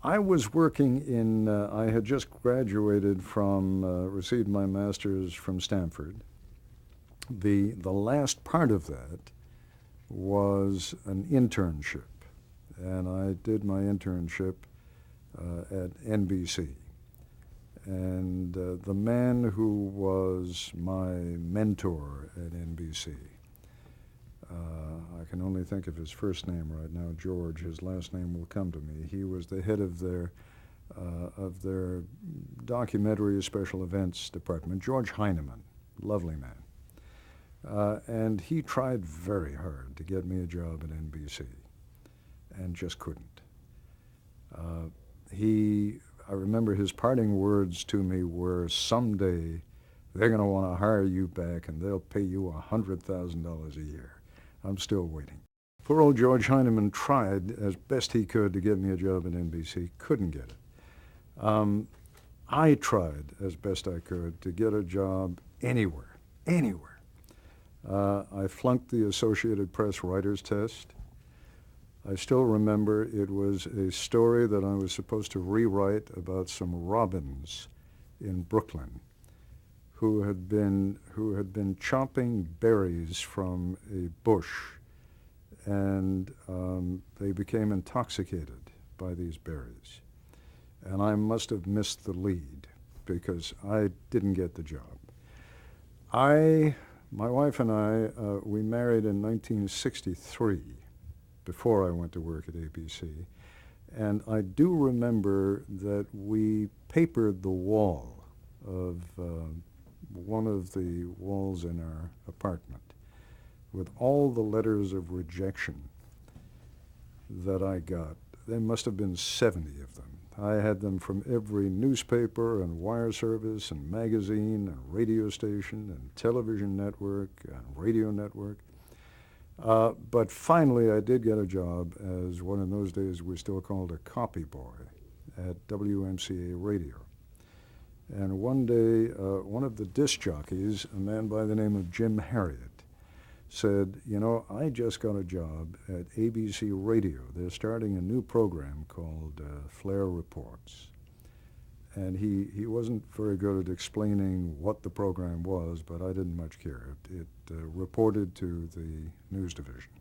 I was working in, I had just graduated from, received my master's from Stanford. The last part of that was an internship, and I did my internship at NBC. And the man who was my mentor at NBC, I can only think of his first name right now, George. His last name will come to me. He was the head of their documentary special events department, George Heineman, lovely man. And he tried very hard to get me a job at NBC, and just couldn't. I remember his parting words to me were, someday they're going to want to hire you back and they'll pay you $100,000 a year. I'm still waiting. Poor old George Heineman tried as best he could to get me a job at NBC, couldn't get it. I tried as best I could to get a job anywhere. I flunked the Associated Press writer's test. I still remember it was a story that I was supposed to rewrite about some robins in Brooklyn who had been chopping berries from a bush, and they became intoxicated by these berries. And I must have missed the lead because I didn't get the job. My wife and I, we married in 1963, before I went to work at ABC. And I do remember that we papered the wall of one of the walls in our apartment with all the letters of rejection that I got. There must have been 70 of them. I had them from every newspaper and wire service and magazine and radio station and television network and radio network. But finally I did get a job as what in those days we still called a copy boy at WMCA Radio. And one day, one of the disc jockeys, a man by the name of Jim Harriet, said, you know, I just got a job at ABC Radio. They're starting a new program called Flair Reports. And he wasn't very good at explaining what the program was, but I didn't much care. It reported to the news division.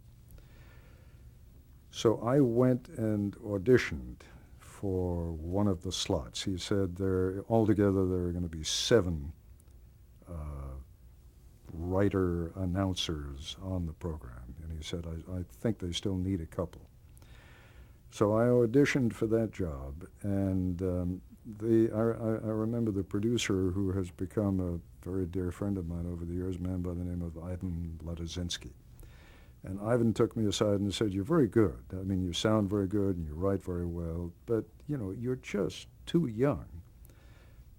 So I went and auditioned for one of the slots. He said altogether there are going to be 7 writer announcers on the program. And he said, I think they still need a couple. So I auditioned for that job, and I remember the producer, who has become a very dear friend of mine over the years, a man by the name of Ivan Ladazinski. And Ivan took me aside and said, you're very good. I mean, you sound very good and you write very well, but, you know, you're just too young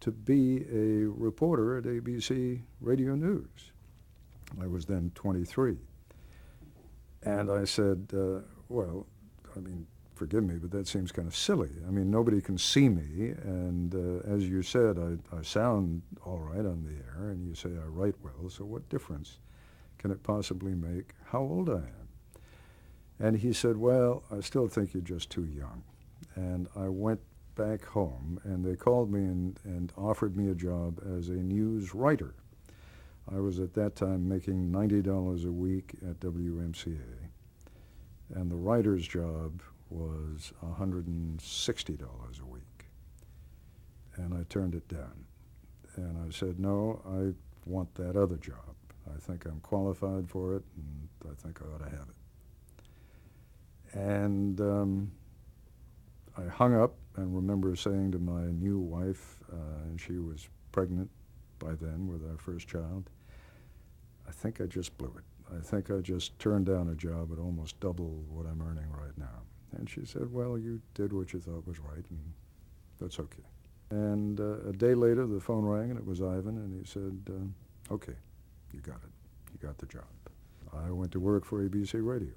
to be a reporter at ABC Radio News. I was then 23. And I said, well, I mean, forgive me, but that seems kind of silly. I mean, nobody can see me, and as you said, I sound all right on the air, and you say I write well, so what difference can it possibly make how old I am? And he said, well, I still think you're just too young. And I went back home, and they called me and offered me a job as a news writer. I was at that time making $90 a week at WMCA, and the writer's job was $160 a week. And I turned it down. And I said, no, I want that other job. I think I'm qualified for it, and I think I ought to have it. And I hung up and remember saying to my new wife, and she was pregnant by then with our first child, I think I just blew it. I think I just turned down a job at almost double what I'm earning right now. And she said, well, you did what you thought was right, and that's okay. And a day later, the phone rang, and it was Ivan, and he said, okay, you got it. You got the job. I went to work for ABC Radio.